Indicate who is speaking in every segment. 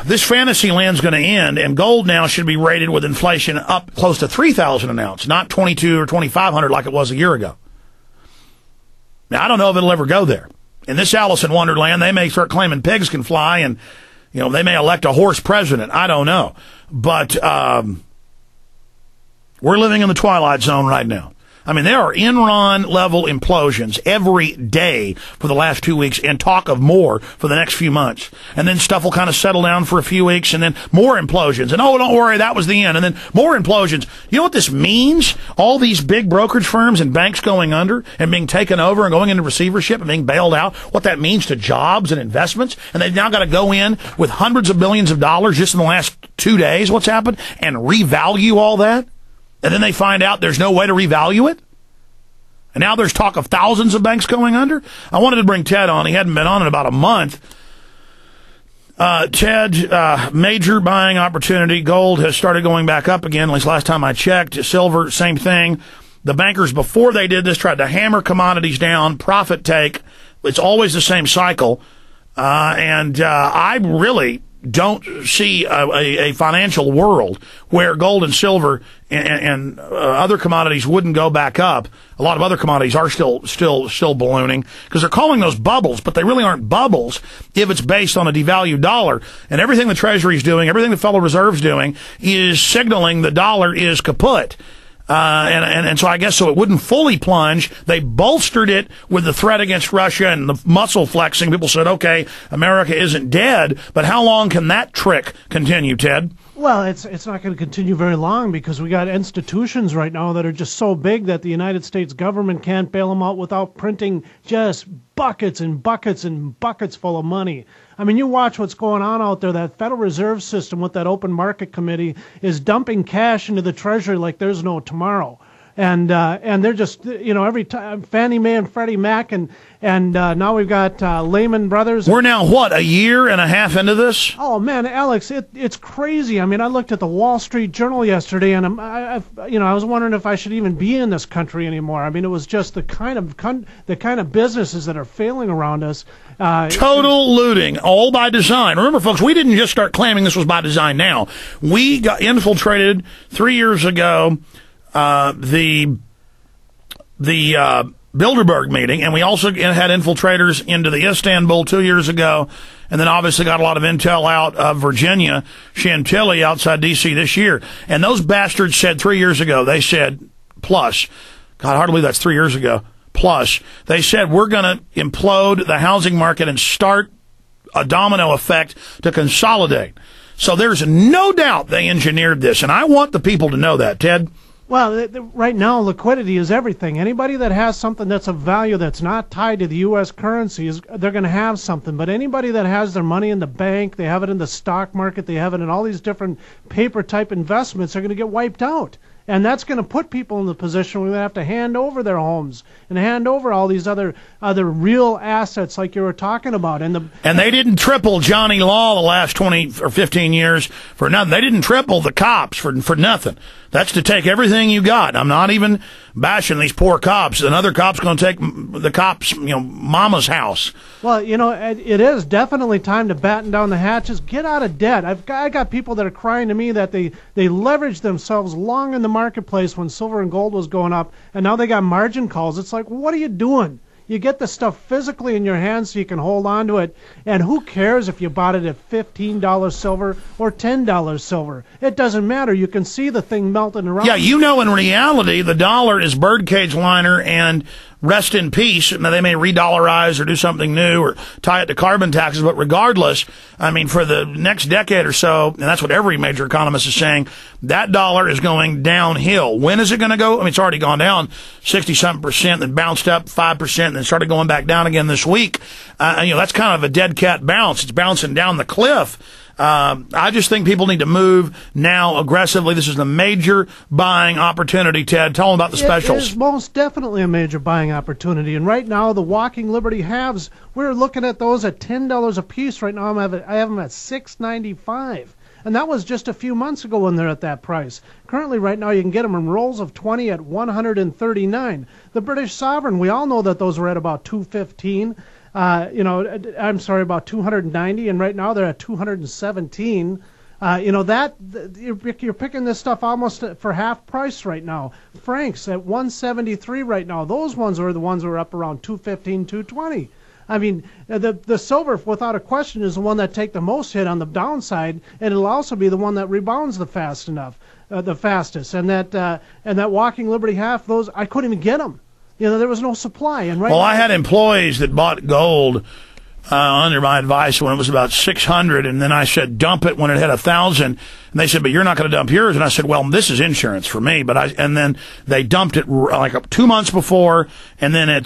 Speaker 1: this fantasy land's going to end, and gold now should be rated with inflation up close to $3,000 an ounce, not 22 or 2,500 like it was a year ago. Now, I don't know if it'll ever go there. In this Alice in Wonderland, they may start claiming pigs can fly, and they may elect a horse president. I don't know. But we're living in the twilight zone right now. I mean, there are Enron-level implosions every day for the last 2 weeks, and talk of more for the next few months. And then stuff will kind of settle down for a few weeks, and then more implosions. And, oh, don't worry, that was the end. And then more implosions. You know what this means? All these big brokerage firms and banks going under and being taken over and going into receivership and being bailed out, what that means to jobs and investments. And they've now got to go in with hundreds of billions of dollars just in the last 2 days, what's happened, and revalue all that. And then they find out there's no way to revalue it. And now there's talk of thousands of banks going under. I wanted to bring Ted on. He hadn't been on in about a month. Ted, major buying opportunity. Gold has started going back up again, at least last time I checked. Silver, same thing. The bankers, before they did this, tried to hammer commodities down, profit take. It's always the same cycle. I really don't see a financial world where gold and silver and other commodities wouldn't go back up. A lot of other commodities are still ballooning because they're calling those bubbles, but they really aren't bubbles if it's based on a devalued dollar. And everything the Treasury's doing, everything the Federal Reserve's doing is signaling the dollar is kaput. And so I guess so it wouldn't fully plunge. They bolstered it with the threat against Russia and the muscle flexing. People said, okay, America isn't dead, but how long can that trick continue, Ted?
Speaker 2: Well, it's not going to continue very long because we got institutions right now that are just so big that the United States government can't bail them out without printing just buckets and buckets and buckets full of money. I mean, you watch what's going on out there. That Federal Reserve System with that open market committee is dumping cash into the Treasury like there's no tomorrow. And they're just, every time Fannie Mae and Freddie Mac and now we've got Lehman Brothers.
Speaker 1: We're now, what, a year and a half into this?
Speaker 2: Oh, man, Alex, it's crazy. I mean, I looked at the Wall Street Journal yesterday, and I was wondering if I should even be in this country anymore. I mean, it was just the kind of businesses that are failing around us.
Speaker 1: Total looting, all by design. Remember, folks, we didn't just start claiming this was by design now. We got infiltrated 3 years ago. The Bilderberg meeting, and we also had infiltrators into the Istanbul 2 years ago, and then obviously got a lot of intel out of Virginia, Chantilly outside D.C. this year. And those bastards said 3 years ago, they said, plus, God, hard to believe that's 3 years ago, plus, they said we're going to implode the housing market and start a domino effect to consolidate. So there's no doubt they engineered this, and I want the people to know that, Ted.
Speaker 2: Well, right now, liquidity is everything. Anybody that has something that's of value that's not tied to the U.S. currency, they're going to have something. But anybody that has their money in the bank, they have it in the stock market, they have it in all these different paper-type investments, are going to get wiped out. And that's going to put people in the position where they have to hand over their homes and hand over all these other real assets like you were talking about. And
Speaker 1: they didn't triple Johnny Law the last 20 or 15 years for nothing. They didn't triple the cops for nothing. That's to take everything you got. I'm not even bashing these poor cops. Another cop's going to take the cops, mama's house.
Speaker 2: Well, it is definitely time to batten down the hatches. Get out of debt. I got people that are crying to me that they leveraged themselves long in the marketplace when silver and gold was going up, and now they got margin calls. It's like, what are you doing? You get the stuff physically in your hands so you can hold on to it, and who cares if you bought it at $15 silver or $10 silver? It doesn't matter. You can see the thing melting around.
Speaker 1: Yeah, in reality, the dollar is birdcage liner and rest in peace. Now, they may re-dollarize or do something new or tie it to carbon taxes, but regardless, I mean, for the next decade or so, and that's what every major economist is saying, that dollar is going downhill. When is it going to go? I mean, it's already gone down 60-something%, then bounced up 5%, and then started going back down again this week. That's kind of a dead cat bounce. It's bouncing down the cliff. I just think people need to move now aggressively. This is a major buying opportunity, Ted. Tell them about the specials.
Speaker 2: It is most definitely a major buying opportunity. And right now, the Walking Liberty halves, we're looking at those at $10 a piece. Right now, I have them at $6.95. And that was just a few months ago when they're at that price. Currently, right now, you can get them in rolls of 20 at $139. The British Sovereign, we all know that those were at about $215. I'm sorry, about 290, and right now they're at 217. You're picking this stuff almost for half price right now. Franks at 173 right now. Those ones are the ones that are up around 215, 220. I mean, the silver, without a question, is the one that take the most hit on the downside, and it'll also be the one that rebounds the fastest. And that Walking Liberty half, those I couldn't even get them. There was no supply. And right now,
Speaker 1: I had employees that bought gold under my advice when it was about 600, and then I said dump it when it had 1,000, and they said, but you're not going to dump yours. And I said, well, this is insurance for me. And then they dumped it like 2 months before, and then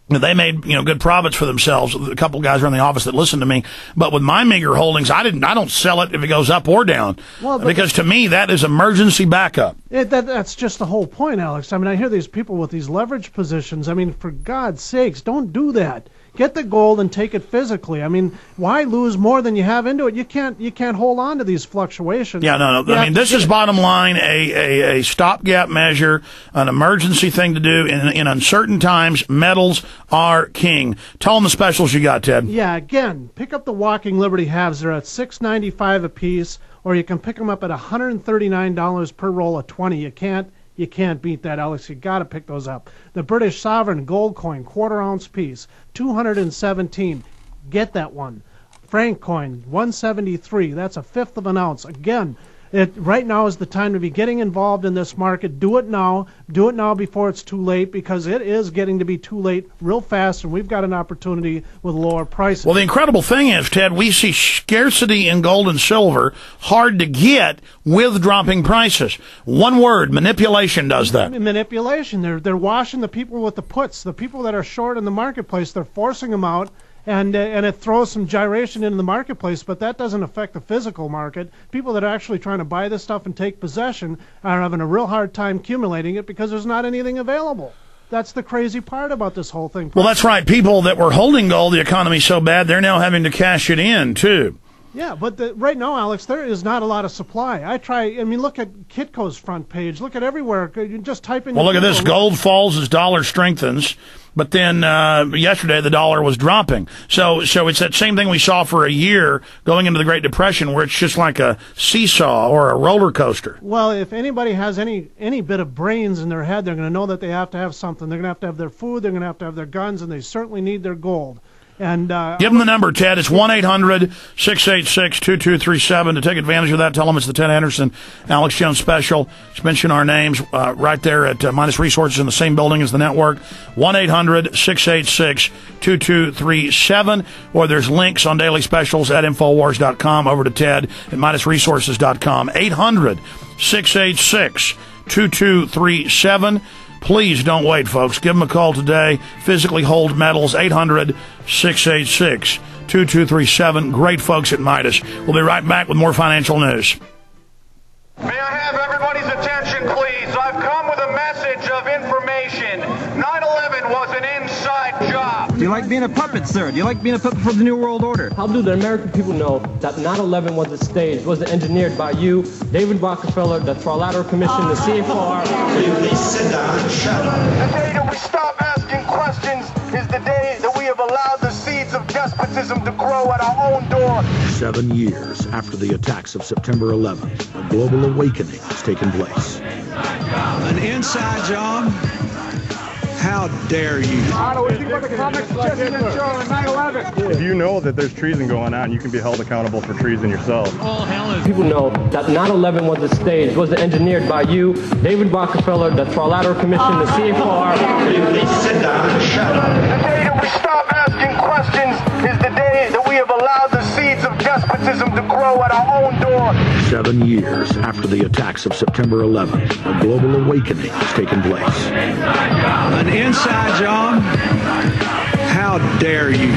Speaker 1: they made good profits for themselves. A couple of guys around the office that listened to me, but with my meager holdings, I don't sell it if it goes up or down, because to me that is emergency backup.
Speaker 2: That's just the whole point, Alex. I mean, I hear these people with these leverage positions. I mean, for God's sakes, don't do that. Get the gold and take it physically. I mean, why lose more than you have into it? You can't hold on to these fluctuations.
Speaker 1: Yeah, no. I mean, this is bottom line a stopgap measure, an emergency thing to do in uncertain times. Metals are king. Tell them the specials you got, Ted.
Speaker 2: Yeah, again, pick up the Walking Liberty halves. They're at $6.95 a piece, or you can pick them up at $139 per roll of 20. You can't beat that, Alex. You got to pick those up. The British Sovereign gold coin, quarter-ounce piece, $217. Get that one. Franc coin, $173. That's a fifth of an ounce. Again, right now is the time to be getting involved in this market. Do it now. Do it now before it's too late, because it is getting to be too late real fast, and we've got an opportunity with lower prices.
Speaker 1: Well, the incredible thing is, Ted, we see scarcity in gold and silver, hard to get with dropping prices. One word, manipulation does that.
Speaker 2: Manipulation. They're washing the people with the puts. The people that are short in the marketplace, they're forcing them out. And it throws some gyration into the marketplace, but that doesn't affect the physical market. People that are actually trying to buy this stuff and take possession are having a real hard time accumulating it because there's not anything available. That's the crazy part about this whole thing.
Speaker 1: Well, that's right. People that were holding gold, the economy's so bad, they're now having to cash it in, too.
Speaker 2: Yeah, but right now, Alex, there is not a lot of supply. Look at Kitco's front page. Look at everywhere. You just type in.
Speaker 1: Well, look at this. Gold falls as dollar strengthens. But then yesterday the dollar was dropping. So it's that same thing we saw for a year going into the Great Depression, where it's just like a seesaw or a roller coaster.
Speaker 2: Well, if anybody has any bit of brains in their head, they're going to know that they have to have something. They're going to have their food. They're going to have their guns, and they certainly need their gold. And
Speaker 1: give them the number, Ted. It's 1-800-686-2237 to take advantage of that. Tell them it's the Ted Anderson, Alex Jones special. Just mention our names right there at Midas Resources in the same building as the network. 1-800-686-2237. Or there's links on daily specials at Infowars.com over to Ted at MidasResources.com. 800-686-2237. Please don't wait, folks. Give them a call today. Physically hold metals, 800-686-2237. Great folks at Midas. We'll be right back with more financial news.
Speaker 3: May I have everybody's attention, please? I've come with a message of information. 9/11 was an inside job.
Speaker 4: Do you like being a puppet, sir? Do you like being a puppet for the New World Order?
Speaker 5: How do the American people know that 9/11 was staged, was engineered by you, David Rockefeller, the Trilateral Commission, the CFR?
Speaker 3: Will you please sit down and shut up? The day that we stop asking questions is the day that we have allowed the seeds of despotism to grow at our own door.
Speaker 6: 7 years after the attacks of September 11th, a global awakening has taken place.
Speaker 7: An inside job? How dare you?
Speaker 8: If you know that there's treason going on, you can be held accountable for treason yourself.
Speaker 5: People know that 9/11 was staged, was engineered by you, David Rockefeller, the Trilateral Commission, the CFR.
Speaker 3: Will you please sit down and shut up? The day that we stop asking questions is the day that we have allowed the seeds of despotism to grow at our own door.
Speaker 6: 7 years after the attacks of September 11th, a global awakening has taken place.
Speaker 7: An inside job? How dare you?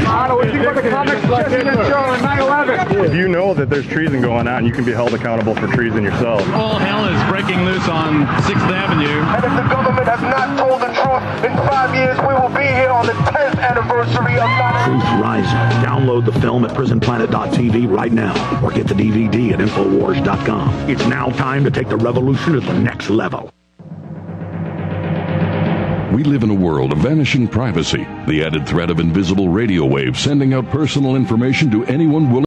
Speaker 8: If you know that there's treason going on, you can be held accountable for treason yourself.
Speaker 9: All hell is breaking loose on 6th Avenue.
Speaker 3: And if the government has not told the truth, in 5 years we will be here on the 10th anniversary of 9/11.
Speaker 6: Truth Rising. Download the film at prisonplanet.tv right now, or get the DVD at Infowars.com. It's now time to take the revolution to the next level.
Speaker 10: We live in a world of vanishing privacy, the added threat of invisible radio waves sending out personal information to anyone willing